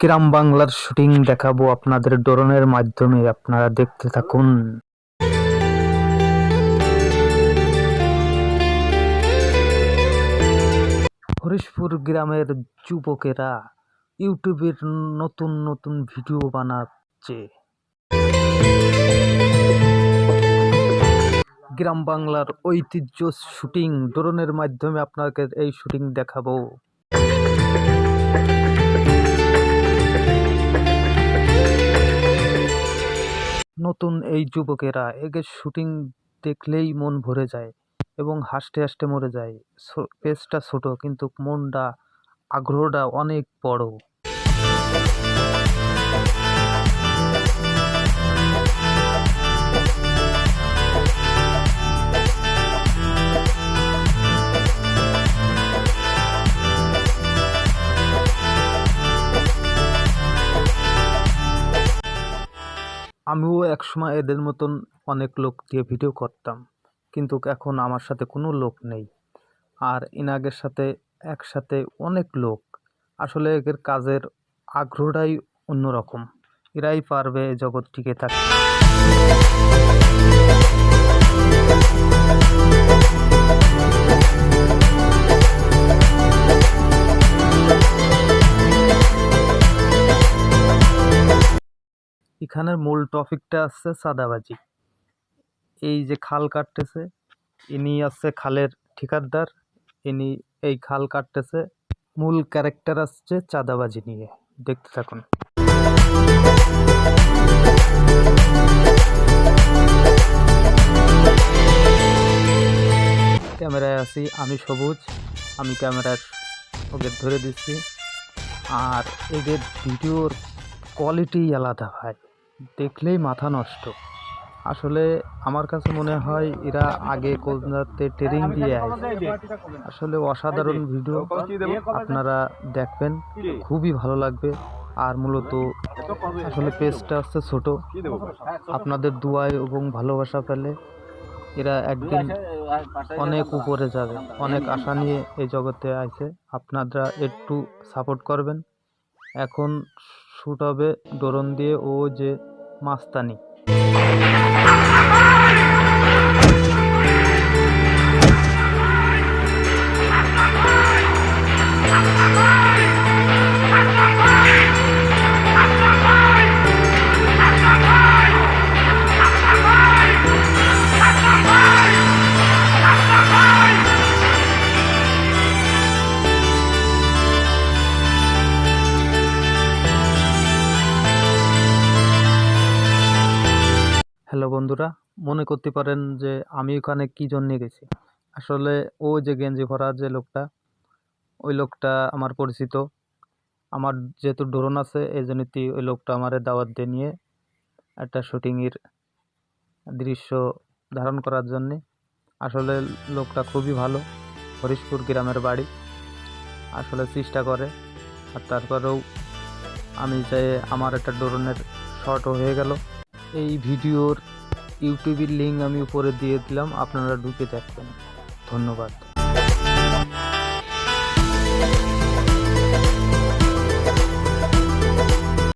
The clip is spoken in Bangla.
গ্রাম বাংলার শুটিং দেখাবো আপনাদের ড্রোনের মাধ্যমে, আপনারা দেখতে থাকুন। হরিশপুর গ্রামের যুবকেরা ইউটিউবের নতুন নতুন ভিডিও বানাচ্ছে। গ্রাম বাংলার ঐতিহ্য শুটিং ড্রোনের মাধ্যমে আপনাকে এই শুটিং দেখাবো। নতুন এই যুবকেরা এদের শুটিং দেখলেই মন ভরে যায় এবং হাসতে হাসতে মরে যায়। পেজটা ছোট কিন্তু মনটা, আগ্রহটা অনেক বড়। আমিও একসময় এদের মতন অনেক লোক দিয়ে ভিডিও করতাম, কিন্তু এখন আমার সাথে কোনো লোক নেই। আর ইনাগের সাথে একসাথে অনেক লোক, আসলে এদের কাজের আগ্রহটাই অন্যরকম। এরাই পারবে এই জগৎ টিকে থাকতে। এখানের মূল টপিকটা আছে চাঁদাবাজি। এই যে খাল কাটতেছে, ইনি আছে খালের ঠিকাদার, ইনি এই খাল কাটতেছে। মূল ক্যারেক্টার আসছে চাঁদাবাজি নিয়ে, দেখতে থাকুন। ক্যামেরায় আছি আমি সবুজ, আমি ক্যামেরার ওকে ধরে দিচ্ছি। আর এদের ভিডিওর কোয়ালিটি আলাদা ভাই, দেখলেই মাথা নষ্ট। আসলে আমার কাছে মনে হয় এরা আগে কোথাতে ট্রেনিং দিয়ে আসে। আসলে অসাধারণ ভিডিও, আপনারা দেখবেন, খুবই ভালো লাগবে। আর মূলত আসলে পেজটা হচ্ছে ছোট, আপনাদের দোয়ায় এবং ভালোবাসা পেলে এরা একদিন অনেক উপরে যাবে। অনেক আশা নিয়ে এই জগতে আছে, আপনারা একটু সাপোর্ট করবেন। এখন শ্যুট হবে ড্রোন দিয়ে, ও যে মাস্তানি। হ্যালো বন্ধুরা, মনে করতে পারেন যে আমি ওখানে কী জন্যে গেছি। আসলে ও যে গেঞ্জি পরা যে লোকটা, ওই লোকটা আমার পরিচিত। আমার যেহেতু ড্রোন আছে, এই জন্যই ওই লোকটা আমার দাওয়াত দিয়ে নিয়ে একটা শুটিংয়ের দৃশ্য ধারণ করার জন্যে। আসলে লোকটা খুবই ভালো, হরিশপুর গ্রামের বাড়ি। আসলে চেষ্টা করে, আর তারপরেও আমি চাই আমার একটা ড্রোনের শটও হয়ে গেল। এই ভিডিওর ইউটিউবের লিঙ্ক আমি উপরে দিয়ে দিলাম, আপনারা ঢুকে দেখবেন। ধন্যবাদ।